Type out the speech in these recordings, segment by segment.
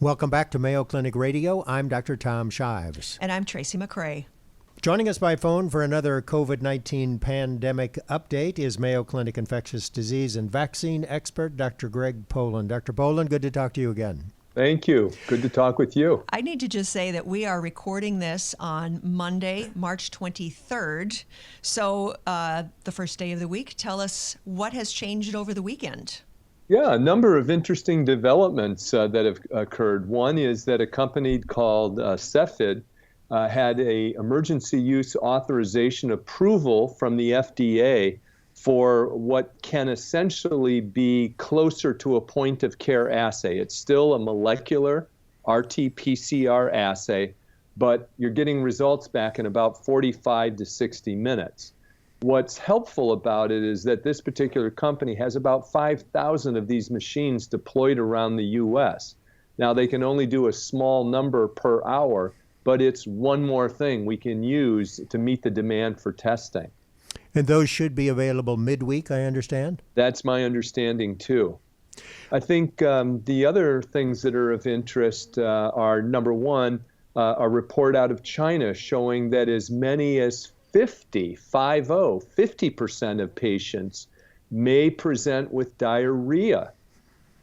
Welcome back to Mayo Clinic Radio. I'm Dr. Tom Shives. And I'm Tracy McCrae. Joining us by phone for another COVID-19 pandemic update is Mayo Clinic infectious disease and vaccine expert, Dr. Greg Poland. Dr. Poland, good to talk to you again. Thank you. Good to talk with you. I need to just say that we are recording this on Monday, March 23rd. So the first day of the week, tell us what has changed over the weekend. Yeah, a number of interesting developments that have occurred. One is that a company called Cepheid had a emergency use authorization approval from the FDA for what can essentially be closer to a point of care assay. It's still a molecular RT-PCR assay, but you're getting results back in about 45 to 60 minutes. What's helpful about it is that this particular company has about 5,000 of these machines deployed around the US. Now, they can only do a small number per hour, but it's one more thing we can use to meet the demand for testing. And those should be available midweek, I understand? That's my understanding, too. I think the other things that are of interest are, number one, a report out of China showing that as many as 50% of patients may present with diarrhea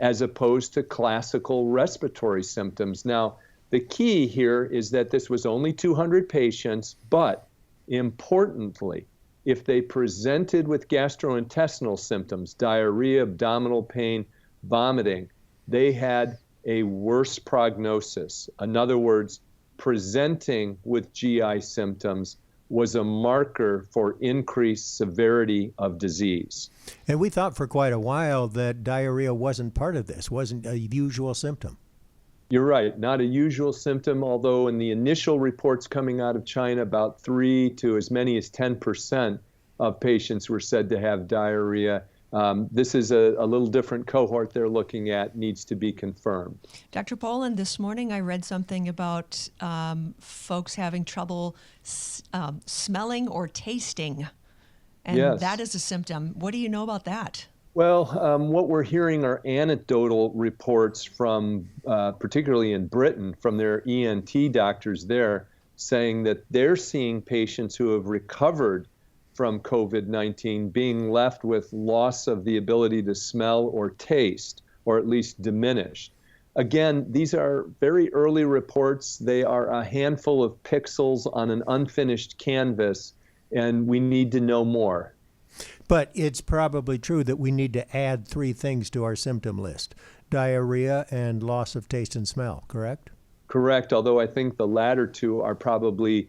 as opposed to classical respiratory symptoms. Now, the key here is that this was only 200 patients, but importantly, if they presented with gastrointestinal symptoms, diarrhea, abdominal pain, vomiting, they had a worse prognosis. In other words, presenting with GI symptoms was a marker for increased severity of disease. And we thought for quite a while that diarrhea wasn't part of this, wasn't a usual symptom. You're right, not a usual symptom, although in the initial reports coming out of China, about 3 to as many as 10% of patients were said to have diarrhea. This is a little different cohort they're looking at, needs to be confirmed. Dr. Poland, this morning I read something about folks having trouble smelling or tasting, and yes. That is a symptom. What do you know about that? Well, what we're hearing are anecdotal reports from, particularly in Britain, from their ENT doctors there, saying that they're seeing patients who have recovered from COVID-19 being left with loss of the ability to smell or taste, or at least diminished. Again, these are very early reports. They are a handful of pixels on an unfinished canvas, and we need to know more. But it's probably true that we need to add 3 things to our symptom list: diarrhea and loss of taste and smell, correct? Correct, although I think the latter 2 are probably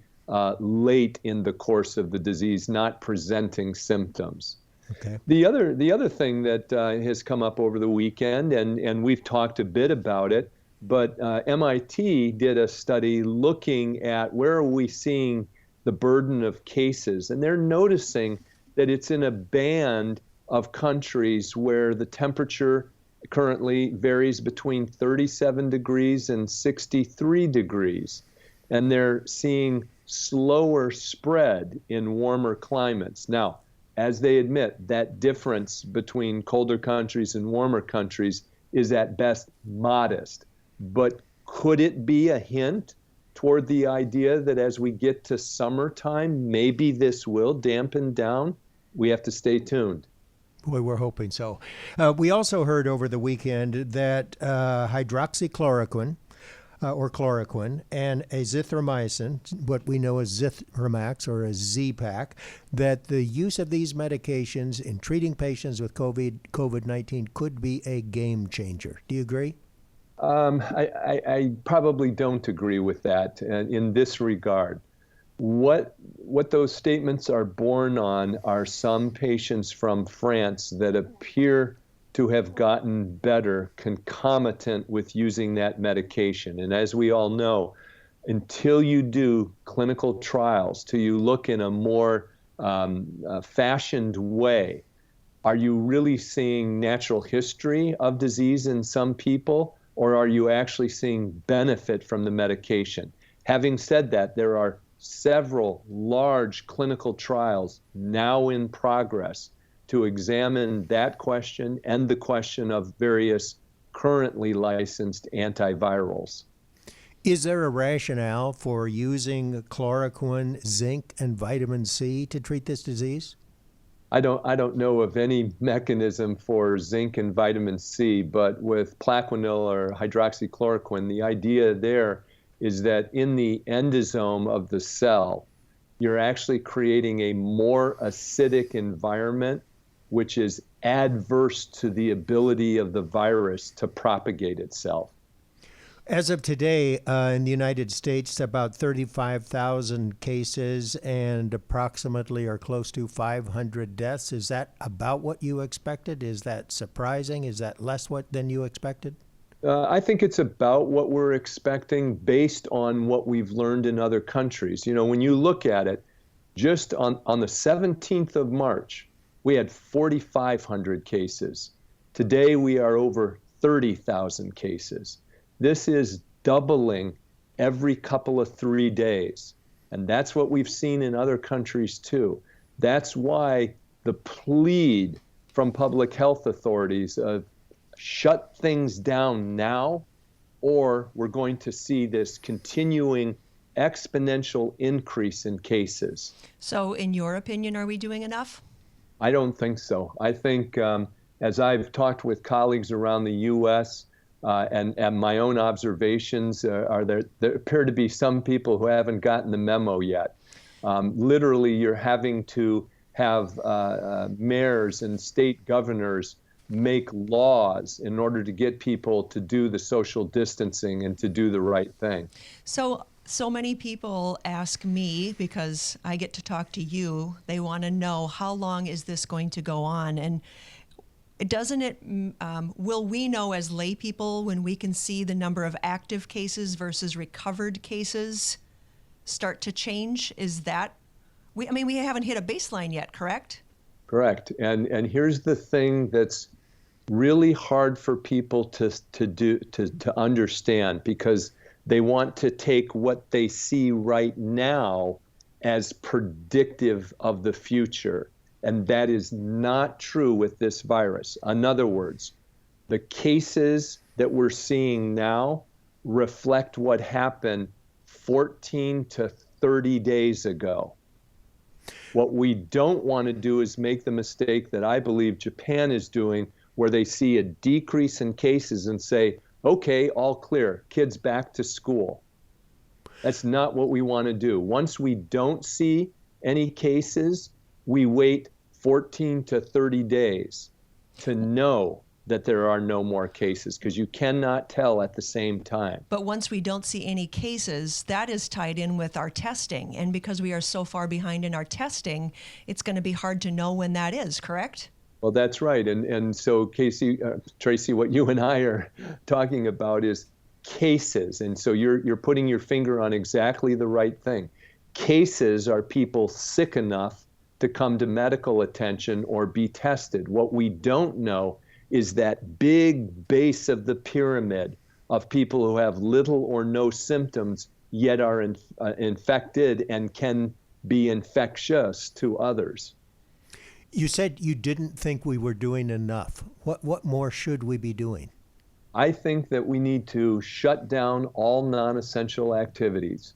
late in the course of the disease, not presenting symptoms. Okay. The other thing that has come up over the weekend, and we've talked a bit about it, but MIT did a study looking at where are we seeing the burden of cases, and they're noticing that it's in a band of countries where the temperature currently varies between 37 degrees and 63 degrees. And they're seeing slower spread in warmer climates. Now, as they admit, that difference between colder countries and warmer countries is at best modest. But could it be a hint toward the idea that as we get to summertime, maybe this will dampen down? We have to stay tuned. Boy, we're hoping so. We also heard over the weekend that hydroxychloroquine or chloroquine and azithromycin, what we know as Zithromax or as Z-Pak, that the use of these medications in treating patients with COVID-19 could be a game changer. Do you agree? I probably don't agree with that in this regard. What those statements are born on are some patients from France that appear to have gotten better concomitant with using that medication. And as we all know, until you do clinical trials, till you look in a more fashioned way, are you really seeing natural history of disease in some people, or are you actually seeing benefit from the medication? Having said that, there are several large clinical trials now in progress to examine that question and the question of various currently licensed antivirals. Is there a rationale for using chloroquine, zinc, and vitamin C to treat this disease? I don't know of any mechanism for zinc and vitamin C, but with Plaquenil or hydroxychloroquine, the idea there is that in the endosome of the cell, you're actually creating a more acidic environment, which is adverse to the ability of the virus to propagate itself. As of today, in the United States, about 35,000 cases and approximately or close to 500 deaths. Is that about what you expected? Is that surprising? Is that less than you expected? I think it's about what we're expecting based on what we've learned in other countries. You know, when you look at it, just on the 17th of March, we had 4,500 cases. Today, we are over 30,000 cases. This is doubling every couple of 3 days. And that's what we've seen in other countries too. That's why the plead from public health authorities of shut things down now, or we're going to see this continuing exponential increase in cases. So in your opinion, are we doing enough? I don't think so. I think as I've talked with colleagues around the U.S., and my own observations are there appear to be some people who haven't gotten the memo yet. Literally, you're having to have mayors and state governors make laws in order to get people to do the social distancing and to do the right thing. So many people ask me, because I get to talk to you, they want to know, how long is this going to go on? And doesn't it, will we know as lay people when we can see the number of active cases versus recovered cases start to change? Is that, we haven't hit a baseline yet, correct? Correct. And here's the thing that's really hard for people to understand, because they want to take what they see right now as predictive of the future. And that is not true with this virus. In other words, the cases that we're seeing now reflect what happened 14 to 30 days ago. What we don't want to do is make the mistake that I believe Japan is doing, where they see a decrease in cases and say, okay, all clear, kids back to school. That's not what we want to do. Once we don't see any cases, we wait 14 to 30 days to know that there are no more cases, because you cannot tell at the same time. But once we don't see any cases, that is tied in with our testing. And because we are so far behind in our testing, it's going to be hard to know when that is, correct? Well, that's right. And so, Tracy, what you and I are talking about is cases. And so you're putting your finger on exactly the right thing. Cases are people sick enough to come to medical attention or be tested. What we don't know is that big base of the pyramid of people who have little or no symptoms yet are infected and can be infectious to others. You said you didn't think we were doing enough. What more should we be doing? I think that we need to shut down all non-essential activities.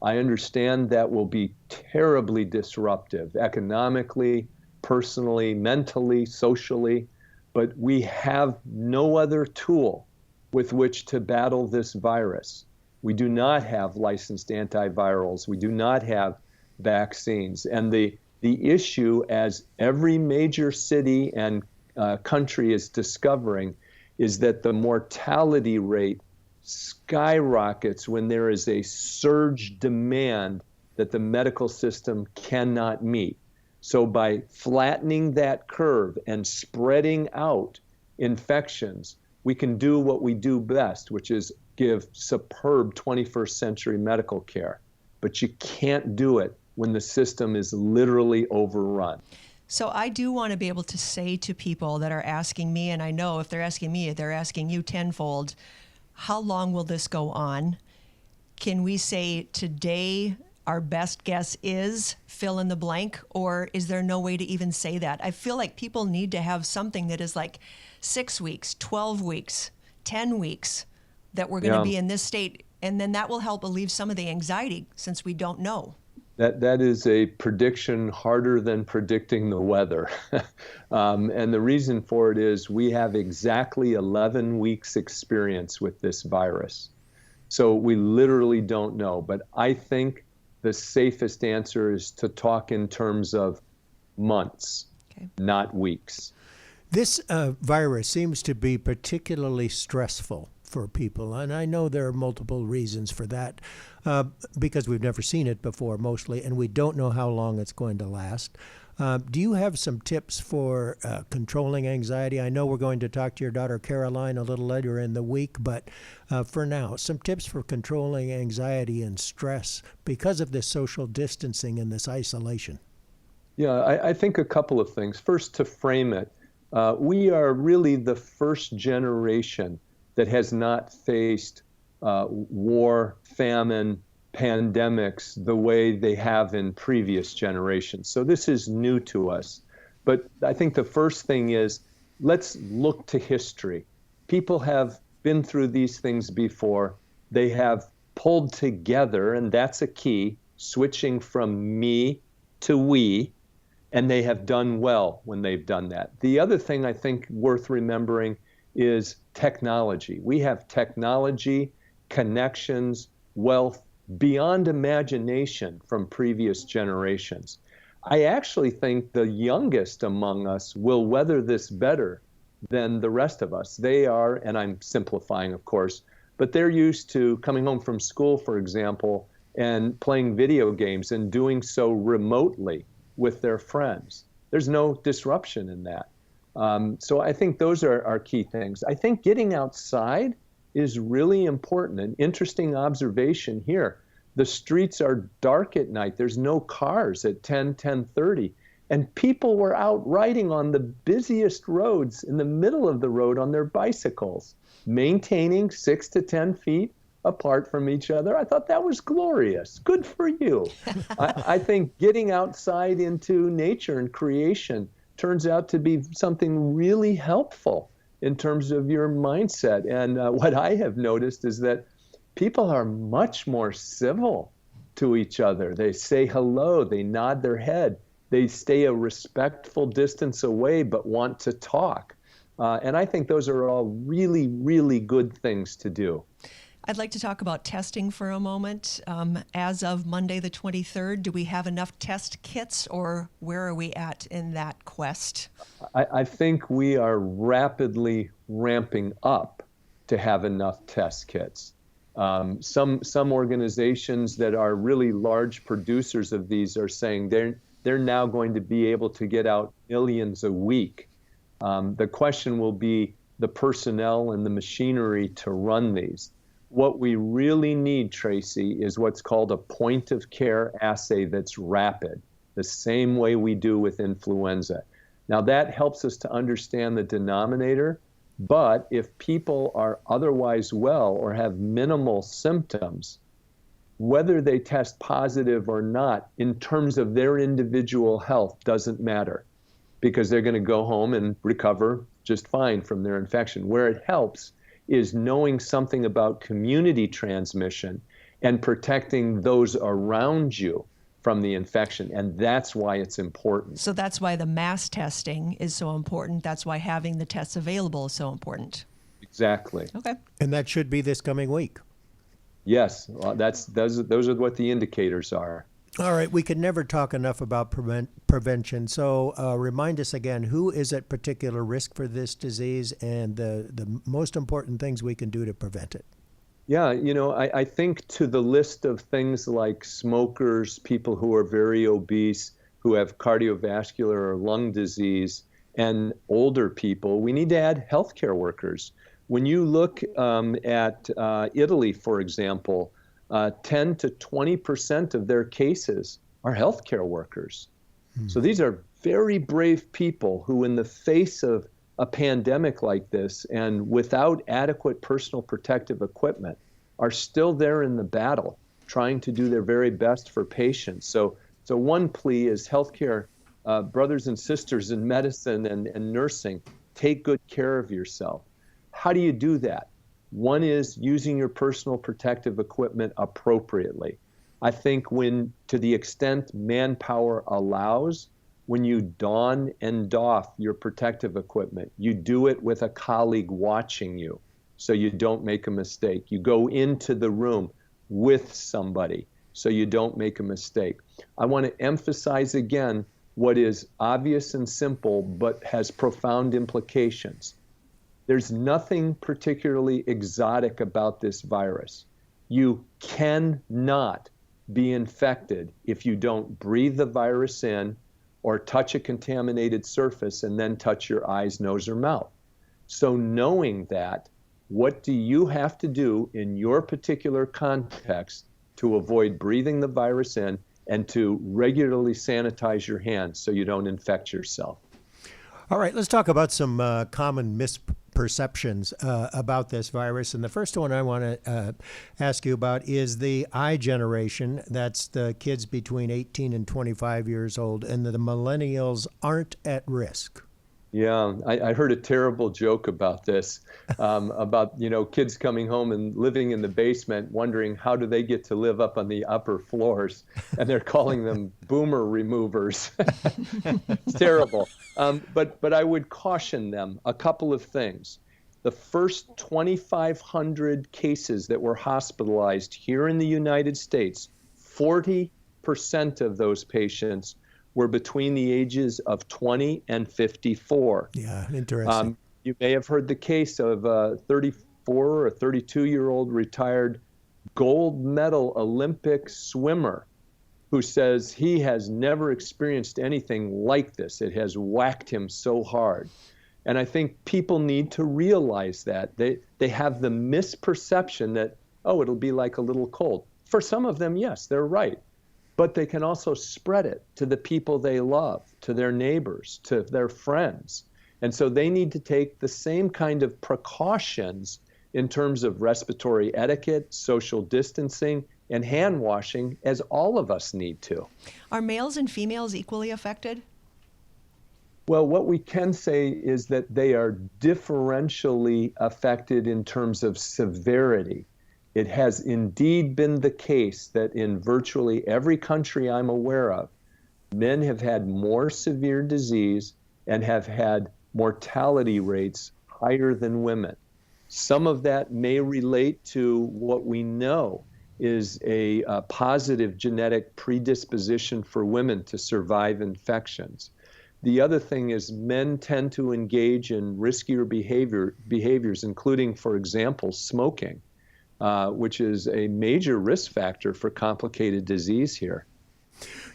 I understand that will be terribly disruptive economically, personally, mentally, socially, but we have no other tool with which to battle this virus. We do not have licensed antivirals. We do not have vaccines. And the issue, as every major city and country is discovering, is that the mortality rate skyrockets when there is a surge demand that the medical system cannot meet. So by flattening that curve and spreading out infections, we can do what we do best, which is give superb 21st century medical care. But you can't do it when the system is literally overrun. So I do want to be able to say to people that are asking me, and I know if they're asking me, they're asking you tenfold, how long will this go on? Can we say today our best guess is fill in the blank, or is there no way to even say that? I feel like people need to have something that is like 6 weeks, 12 weeks, 10 weeks that we're going to Yeah. be in this state. And then that will help alleviate some of the anxiety since we don't know. That is a prediction harder than predicting the weather. And the reason for it is we have exactly 11 weeks experience with this virus. So we literally don't know. But I think the safest answer is to talk in terms of months, not weeks. This virus seems to be particularly stressful for people, and I know there are multiple reasons for that because we've never seen it before mostly, and we don't know how long it's going to last. Do you have some tips for controlling anxiety? I know we're going to talk to your daughter Caroline a little later in the week, but for now, some tips for controlling anxiety and stress because of this social distancing and this isolation. Yeah, I think a couple of things. First, to frame it, we are really the first generation that has not faced war, famine, pandemics the way they have in previous generations. So this is new to us. But I think the first thing is, let's look to history. People have been through these things before. They have pulled together, and that's a key, switching from me to we, and they have done well when they've done that. The other thing I think worth remembering is technology. We have technology, connections, wealth beyond imagination from previous generations. I actually think the youngest among us will weather this better than the rest of us. They are, and I'm simplifying, of course, but they're used to coming home from school, for example, and playing video games and doing so remotely with their friends. There's no disruption in that. So I think those are key things. I think getting outside is really important. An interesting observation here. The streets are dark at night. There's no cars at 10:30. And people were out riding on the busiest roads in the middle of the road on their bicycles, maintaining 6 to 10 feet apart from each other. I thought that was glorious. Good for you. I think getting outside into nature and creation turns out to be something really helpful in terms of your mindset. And what I have noticed is that people are much more civil to each other. They say hello, they nod their head, they stay a respectful distance away but want to talk. And I think those are all really, really good things to do. I'd like to talk about testing for a moment. As of Monday the 23rd, do we have enough test kits, or where are we at in that quest? I think we are rapidly ramping up to have enough test kits. Some organizations that are really large producers of these are saying they're now going to be able to get out millions a week. The question will be the personnel and the machinery to run these. What we really need, Tracy, is what's called a point of care assay that's rapid, the same way we do with influenza. Now that helps us to understand the denominator, but if people are otherwise well or have minimal symptoms, whether they test positive or not in terms of their individual health doesn't matter, because they're going to go home and recover just fine from their infection. Where it helps is knowing something about community transmission and protecting those around you from the infection. And that's why it's important. So that's why the mass testing is so important. That's why having the tests available is so important. Exactly. Okay. And that should be this coming week. Yes, well, those are what the indicators are. All right, we can never talk enough about prevention. So remind us again, who is at particular risk for this disease and the most important things we can do to prevent it? Yeah, I think to the list of things like smokers, people who are very obese, who have cardiovascular or lung disease, and older people, we need to add healthcare workers. When you look at Italy, for example, 10 to 20% of their cases are healthcare workers. So these are very brave people who, in the face of a pandemic like this and without adequate personal protective equipment, are still there in the battle, trying to do their very best for patients. So one plea is healthcare brothers and sisters in medicine and nursing, take good care of yourself. How do you do that? One is using your personal protective equipment appropriately. I think when, to the extent manpower allows, when you don and doff your protective equipment, you do it with a colleague watching you so you don't make a mistake. You go into the room with somebody so you don't make a mistake. I want to emphasize again what is obvious and simple but has profound implications. There's nothing particularly exotic about this virus. You cannot be infected if you don't breathe the virus in or touch a contaminated surface and then touch your eyes, nose, or mouth. So knowing that, what do you have to do in your particular context to avoid breathing the virus in and to regularly sanitize your hands so you don't infect yourself? All right, let's talk about some common misperceptions about this virus. And the first one I want to ask you about is the I generation. That's the kids between 18 and 25 years old, and the millennials aren't at risk. Yeah, I heard a terrible joke about this, about, kids coming home and living in the basement, wondering how do they get to live up on the upper floors, and they're calling them boomer removers. It's terrible. But I would caution them a couple of things. The first 2,500 cases that were hospitalized here in the United States, 40% of those patients were between the ages of 20 and 54. Yeah, interesting. You may have heard the case of a 34 or 32-year-old retired gold medal Olympic swimmer who says he has never experienced anything like this. It has whacked him so hard. And I think people need to realize that. They have the misperception that, oh, it'll be like a little cold. For some of them, yes, they're right. But they can also spread it to the people they love, to their neighbors, to their friends. And so they need to take the same kind of precautions in terms of respiratory etiquette, social distancing, and hand washing as all of us need to. Are males and females equally affected? Well, what we can say is that they are differentially affected in terms of severity. It has indeed been the case that in virtually every country I'm aware of, men have had more severe disease and have had mortality rates higher than women. Some of that may relate to what we know is a positive genetic predisposition for women to survive infections. The other thing is men tend to engage in riskier behaviors, including, for example, smoking. Which is a major risk factor for complicated disease here.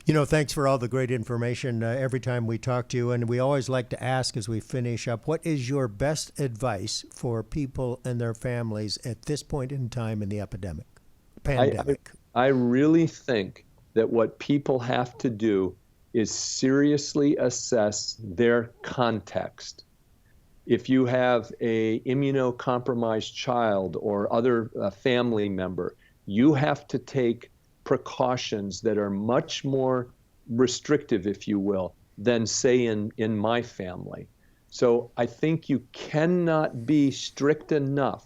Thanks for all the great information every time we talk to you. And we always like to ask as we finish up, what is your best advice for people and their families at this point in time in the pandemic? I really think that what people have to do is seriously assess their context. If you have a immunocompromised child or other family member, you have to take precautions that are much more restrictive, if you will, than say in my family. So I think you cannot be strict enough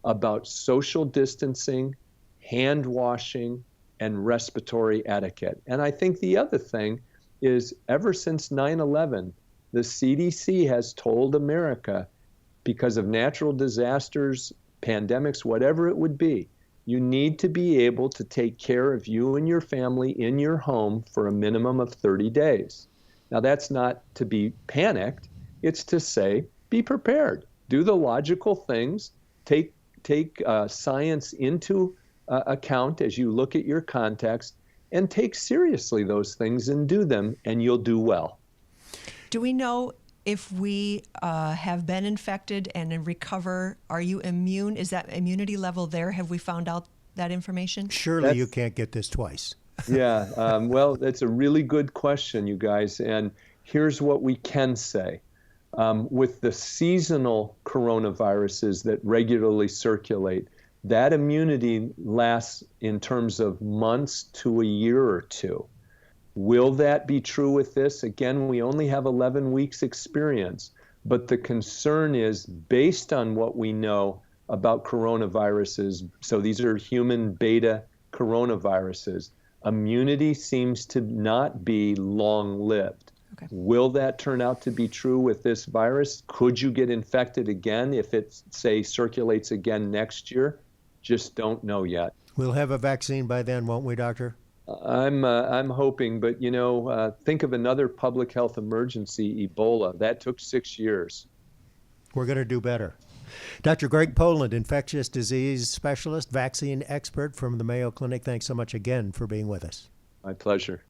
about social distancing, hand washing, and respiratory etiquette. And I think the other thing is ever since 9/11, the CDC has told America, because of natural disasters, pandemics, whatever it would be, you need to be able to take care of you and your family in your home for a minimum of 30 days. Now, that's not to be panicked. It's to say, be prepared. Do the logical things. Take science into account as you look at your context, and take seriously those things and do them, and you'll do well. Do we know if we have been infected and then recover? Are you immune? Is that immunity level there? Have we found out that information? Surely you can't get this twice. Yeah, well, that's a really good question, you guys. And here's what we can say. With the seasonal coronaviruses that regularly circulate, that immunity lasts in terms of months to a year or two. Will that be true with this? Again, we only have 11 weeks experience, but the concern is, based on what we know, about coronaviruses. So these are human beta coronaviruses. Immunity seems to not be long-lived. Okay. Will that turn out to be true with this virus? Could you get infected again if it, say, circulates again next year? Just don't know yet. We'll have a vaccine by then, won't we, Doctor? I'm hoping, but think of another public health emergency, Ebola. That took 6 years. We're going to do better. Dr. Greg Poland, infectious disease specialist, vaccine expert from the Mayo Clinic. Thanks so much again for being with us. My pleasure.